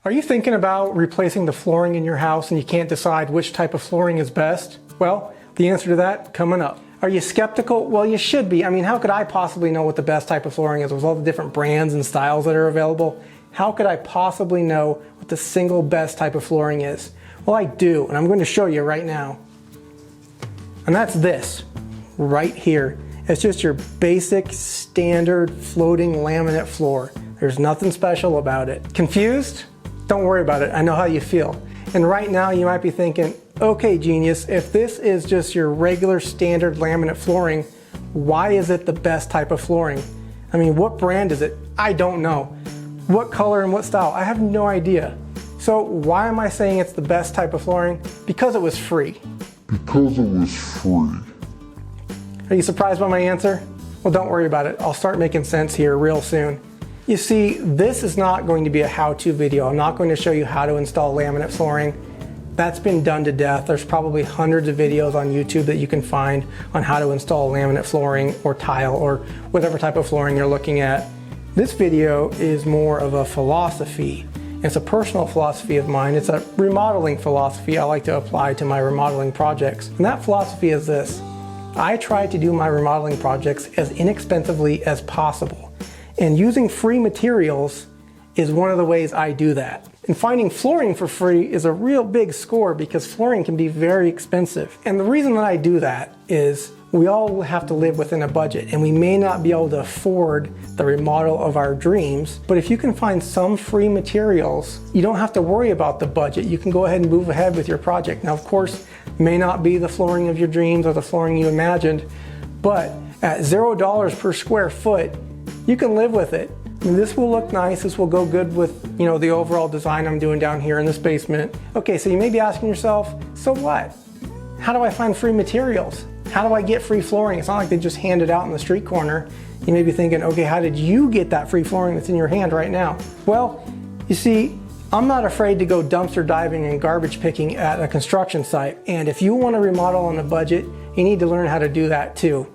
Are you thinking about replacing the flooring in your house and you can't decide which type of flooring is best? Well, the answer to that coming up. Are you skeptical? Well, you should be. I mean, how could I possibly know what the best type of flooring is with all the different brands and styles that are available? How could I possibly know what the single best type of flooring is? Well, I do, and I'm going to show you right now. And that's this right here. It's just your basic standard floating laminate floor. There's nothing special about it. Confused? Don't worry about it. I know how you feel. And right now you might be thinking, okay, genius, if this is just your regular standard laminate flooring, why is it the best type of flooring? I mean, what brand is it? I don't know. What color and what style? I have no idea. So why am I saying it's the best type of flooring? Because it was free. Because it was free. Are you surprised by my answer? Well, don't worry about it. I'll start making sense here real soon. You see, this is not going to be a how-to video. I'm not going to show you how to install laminate flooring. That's been done to death. There's probably hundreds of videos on YouTube that you can find on how to install laminate flooring or tile or whatever type of flooring you're looking at. This video is more of a philosophy. It's a personal philosophy of mine. It's a remodeling philosophy I like to apply to my remodeling projects. And that philosophy is this. I try to do my remodeling projects as inexpensively as possible. And using free materials is one of the ways I do that. And finding flooring for free is a real big score because flooring can be very expensive. And the reason that I do that is we all have to live within a budget and we may not be able to afford the remodel of our dreams. But if you can find some free materials, you don't have to worry about the budget. You can go ahead and move ahead with your project. Now, of course, it may not be the flooring of your dreams or the flooring you imagined, but at $0 per square foot, you can live with it. I mean, this will look nice. This will go good with, the overall design I'm doing down here in this basement. Okay, so you may be asking yourself, so what? How do I find free materials? How do I get free flooring? It's not like they just hand it out in the street corner. You may be thinking, okay, how did you get that free flooring that's in your hand right now? Well, you see, I'm not afraid to go dumpster diving and garbage picking at a construction site. And if you want to remodel on a budget, you need to learn how to do that too.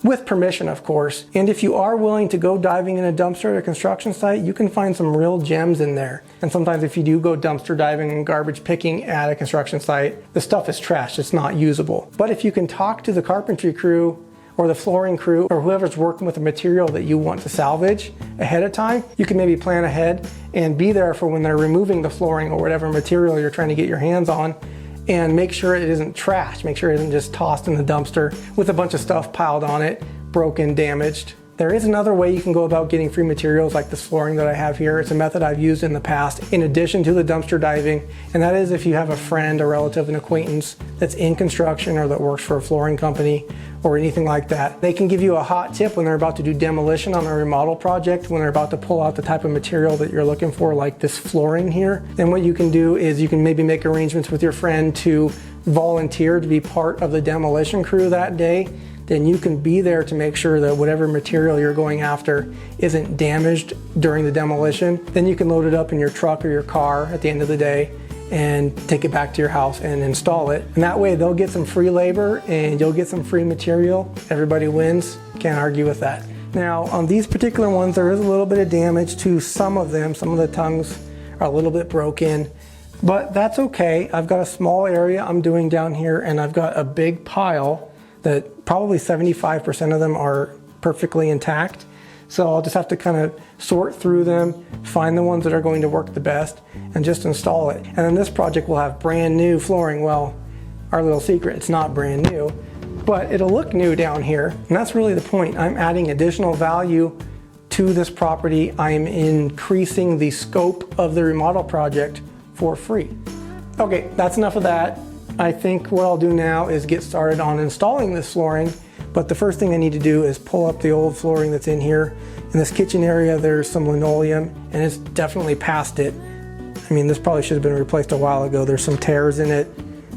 With permission, of course. And if you are willing to go diving in a dumpster at a construction site, you can find some real gems in there. And sometimes if you do go dumpster diving and garbage picking at a construction site, the stuff is trash, it's not usable. But if you can talk to the carpentry crew or the flooring crew or whoever's working with the material that you want to salvage ahead of time, you can maybe plan ahead and be there for when they're removing the flooring or whatever material you're trying to get your hands on, and make sure it isn't trash. Make sure it isn't just tossed in the dumpster with a bunch of stuff piled on it, broken, damaged. There is another way you can go about getting free materials like this flooring that I have here. It's a method I've used in the past in addition to the dumpster diving, and that is if you have a friend, a relative, an acquaintance that's in construction or that works for a flooring company or anything like that. They can give you a hot tip when they're about to do demolition on a remodel project, when they're about to pull out the type of material that you're looking for, like this flooring here. Then what you can do is you can maybe make arrangements with your friend to volunteer to be part of the demolition crew that day. Then you can be there to make sure that whatever material you're going after isn't damaged during the demolition. Then you can load it up in your truck or your car at the end of the day and take it back to your house and install it. And that way they'll get some free labor and you'll get some free material. Everybody wins. Can't argue with that. Now on these particular ones, there is a little bit of damage to some of them. Some of the tongues are a little bit broken, but that's okay. I've got a small area I'm doing down here and I've got a big pile that probably 75% of them are perfectly intact. So I'll just have to kind of sort through them, find the ones that are going to work the best, and just install it. And then this project will have brand new flooring. Well, our little secret, it's not brand new, but it'll look new down here. And that's really the point. I'm adding additional value to this property. I'm increasing the scope of the remodel project for free. Okay, that's enough of that. I think what I'll do now is get started on installing this flooring, but the first thing I need to do is pull up the old flooring that's in here. In this kitchen area, there's some linoleum, and it's definitely past it. I mean, this probably should have been replaced a while ago. There's some tears in it,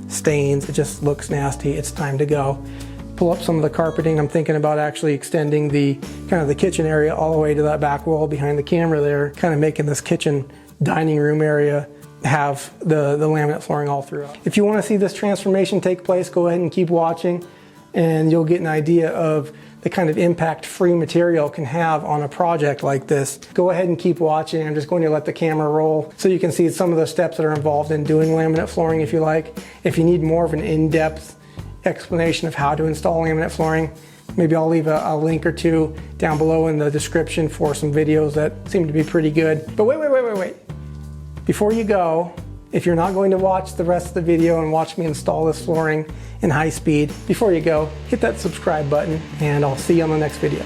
stains, it just looks nasty. It's time to go. Pull up some of the carpeting. I'm thinking about actually extending the kind of the kitchen area all the way to that back wall behind the camera there, kind of making this kitchen dining room area have the laminate flooring all throughout. If you want to see this transformation take place, go ahead and keep watching and you'll get an idea of the kind of impact free material can have on a project like this. Go ahead and keep watching. I'm just going to let the camera roll so you can see some of the steps that are involved in doing laminate flooring if you like. If you need more of an in-depth explanation of how to install laminate flooring, maybe I'll leave a link or two down below in the description for some videos that seem to be pretty good. But wait. Before you go, if you're not going to watch the rest of the video and watch me install this flooring in high speed, before you go, hit that subscribe button and I'll see you on the next video.